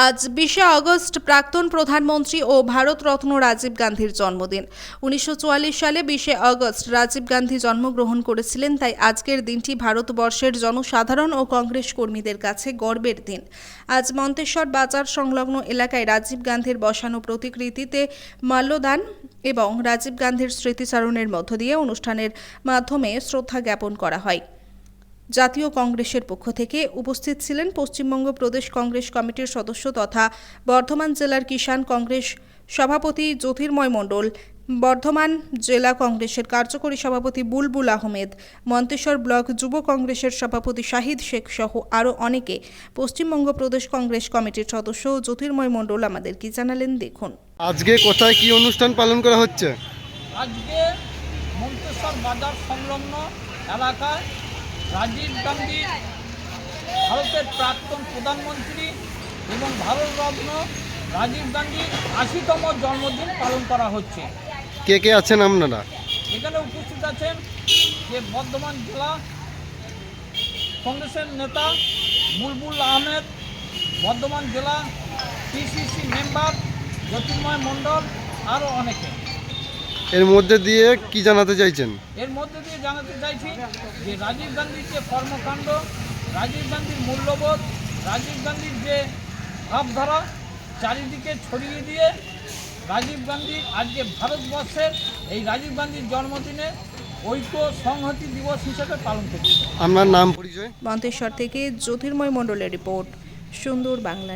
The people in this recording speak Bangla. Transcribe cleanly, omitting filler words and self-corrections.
আজ ২০শে আগস্ট প্রাক্তন প্রধানমন্ত্রী ও ভারতরত্ন রাজীব গান্ধীর জন্মদিন। ১৯৪৪ সালে ২০শে আগস্ট রাজীব গান্ধী জন্মগ্রহণ করেছিলেন, তাই আজকের দিনটি ভারতবর্ষের জনসাধারণ ও কংগ্রেস কর্মীদের কাছে গর্বের দিন। আজ মন্তেশ্বর বাজার সংলগ্ন এলাকায় রাজীব গান্ধীর বসানো প্রতিকৃতিতে মাল্যদান এবং রাজীব গান্ধীর স্মৃতিচারণের মধ্য দিয়ে অনুষ্ঠানের মাধ্যমে শ্রদ্ধা জ্ঞাপন করা হয়। জাতীয় কংগ্রেসের পক্ষ থেকে উপস্থিত ছিলেন পশ্চিমবঙ্গ প্রদেশ কংগ্রেস কমিটির সদস্য তথা বর্ধমান জেলার কিষাণ কংগ্রেস সভাপতি জ্যোতির্ময় মণ্ডল, বর্ধমান জেলা কংগ্রেসের কার্যকরী সভাপতি বুলবুল আহমেদ, মন্তেশ্বর ব্লক যুব কংগ্রেসের সভাপতি শাহিদ শেখ সহ আরও অনেকে। পশ্চিমবঙ্গ প্রদেশ কংগ্রেস কমিটির সদস্য জ্যোতির্ময় মণ্ডল আমাদের কি জানালেন দেখুন। আজকে কোথায় কি অনুষ্ঠান পালন করা হচ্ছে? আজকে মন্তেশ্বর বাজার সংলগ্ন এলাকায় রাজীব গান্ধী, ভারতের প্রাক্তন প্রধানমন্ত্রী এবং ভারতরত্ন রাজীব গান্ধীর ৮০তম জন্মদিন পালন করা হচ্ছে। কে কে আছেন আপনারা? এখানে উপস্থিত আছেন যে বর্ধমান জেলা কংগ্রেসের নেতা বুলবুল আহমেদ, বর্ধমান জেলা পিসিসি মেম্বার জ্যোতির্ময় মণ্ডল, আরও অনেকে। এর মধ্যে দিয়ে কি জানাতে চাইছেন? এর মধ্যে দিয়ে জানাতে চাইছি যে রাজীব গান্ধীর যে কর্মকাণ্ড, রাজীব গান্ধীর মূল্যবোধ, রাজীব গান্ধীর যে ভাবধারা চারিদিকে ছড়িয়ে দিয়ে রাজীব গান্ধী আজকে ভারতবর্ষের এই রাজীব গান্ধীর জন্মদিনে ঐক্য সংহতি দিবস হিসেবে পালন করছে। আপনার নাম পরিচয়? মন্তেশ্বর থেকে জ্যোতির্ময় মণ্ডলের রিপোর্ট, সুন্দর বাংলা।